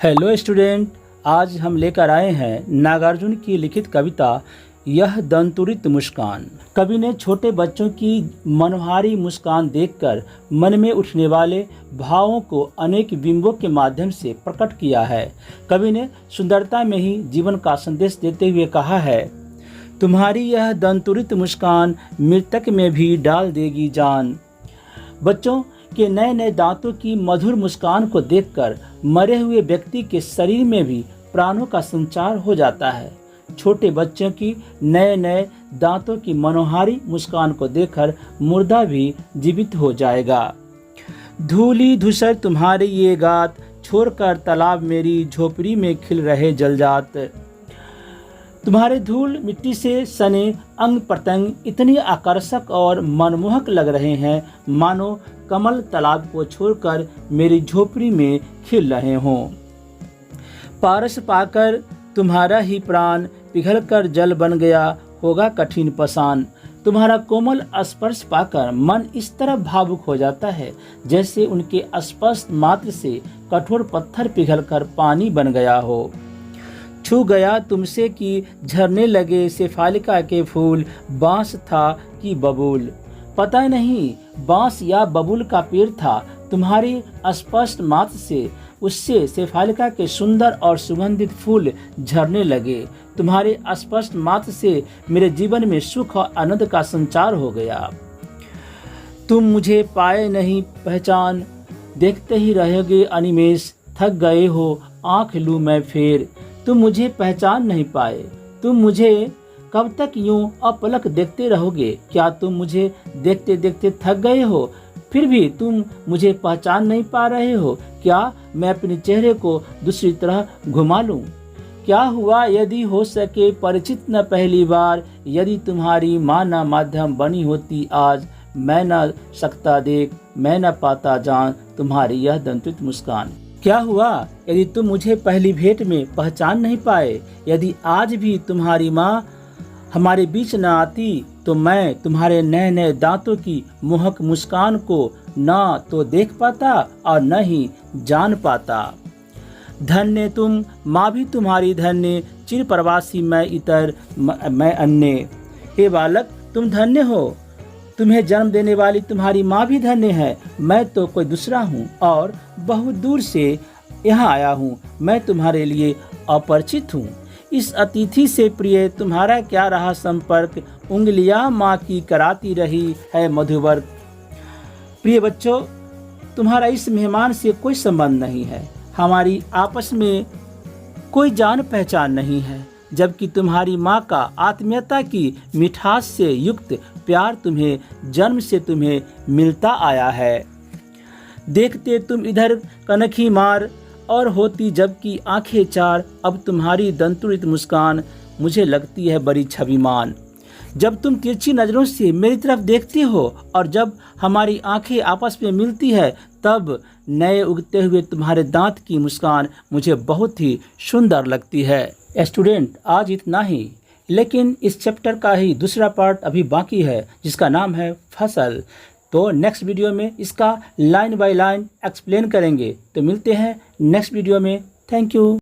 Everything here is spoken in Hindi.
हेलो स्टूडेंट, आज हम लेकर आए हैं नागार्जुन की लिखित कविता यह दंतुरित मुस्कान। कवि ने छोटे बच्चों की मनोहारी मुस्कान देखकर मन में उठने वाले भावों को अनेक बिंबों के माध्यम से प्रकट किया है। कवि ने सुंदरता में ही जीवन का संदेश देते हुए कहा है, तुम्हारी यह दंतुरित मुस्कान मृतक में भी डाल देगी जान। बच्चों के नए नए दांतों की मधुर मुस्कान को देखकर मरे हुए व्यक्ति के शरीर में भी प्राणों का संचार हो जाता है। छोटे बच्चों की नए नए दांतों की मनोहारी मुस्कान को देखकर मुर्दा भी जीवित हो जाएगा। धूली धूसर तुम्हारी ये गात, छोड़कर तालाब मेरी झोपड़ी में खिल रहे जलजात। तुम्हारे धूल मिट्टी से सने अंग प्रत्यंग इतनी आकर्षक और मनमोहक लग रहे हैं, मानो कमल तालाब को छोड़कर मेरी झोपड़ी में खिल रहे हों। पारस पाकर तुम्हारा ही प्राण पिघलकर जल बन गया होगा कठिन पसान। तुम्हारा कोमल स्पर्श पाकर मन इस तरह भावुक हो जाता है जैसे उनके स्पर्श मात्र से कठोर पत्थर पिघलकर पानी बन गया हो। छू गया तुमसे कि झरने लगे शेफालिका के फूल, बांस था कि बबूल। पता नहीं बांस या बबूल का पेड़ था, तुम्हारी स्पष्ट मात्र से उससे शेफालिका के सुंदर और सुगंधित फूल झरने लगे। तुम्हारे स्पष्ट मात्र से मेरे जीवन में सुख और आनंद का संचार हो गया। तुम मुझे पाए नहीं पहचान, देखते ही रहोगे अनिमेष, थक गए हो आंख लूं मैं फेर। तुम मुझे पहचान नहीं पाए, तुम मुझे कब तक यूं अपलक देखते रहोगे? क्या तुम मुझे देखते देखते थक गए हो, फिर भी तुम मुझे पहचान नहीं पा रहे हो? क्या मैं अपने चेहरे को दूसरी तरह घुमा लूं? क्या हुआ यदि हो सके परिचित न पहली बार, यदि तुम्हारी माँ न माध्यम बनी होती आज, मैं न सकता देख, मैं न पाता जान तुम्हारी यह दंतुरित मुस्कान। क्या हुआ यदि तुम मुझे पहली भेंट में पहचान नहीं पाए? यदि आज भी तुम्हारी माँ हमारे बीच न आती तो मैं तुम्हारे नए नए दांतों की मोहक मुस्कान को न तो देख पाता और न ही जान पाता। धन्य तुम माँ भी तुम्हारी धन्य, चिर प्रवासी मैं इतर मैं अन्य। हे बालक तुम धन्य हो, तुम्हें जन्म देने वाली तुम्हारी माँ भी धन्य है। मैं तो कोई दूसरा हूँ और बहुत दूर से यहाँ आया हूँ, मैं तुम्हारे लिए अपरिचित हूँ। इस अतिथि से प्रिय तुम्हारा क्या रहा संपर्क, उंगलियां माँ की कराती रही है मधुवर्क। प्रिय बच्चों, तुम्हारा इस मेहमान से कोई संबंध नहीं है, हमारी आपस में कोई जान पहचान नहीं है, जबकि तुम्हारी माँ का आत्मीयता की मिठास से युक्त प्यार तुम्हें जन्म से तुम्हें मिलता आया है। देखते तुम इधर कनखी मार और होती जबकि आंखें चार, अब तुम्हारी दंतुरित मुस्कान मुझे लगती है बड़ी छविमान। जब तुम तिरछी नज़रों से मेरी तरफ देखते हो और जब हमारी आंखें आपस में मिलती है, तब नए उगते हुए तुम्हारे दांत की मुस्कान मुझे बहुत ही सुंदर लगती है। स्टूडेंट, आज इतना ही, लेकिन इस चैप्टर का ही दूसरा पार्ट अभी बाकी है जिसका नाम है फसल। तो नेक्स्ट वीडियो में इसका लाइन बाय लाइन एक्सप्लेन करेंगे। तो मिलते हैं नेक्स्ट वीडियो में। Thank you.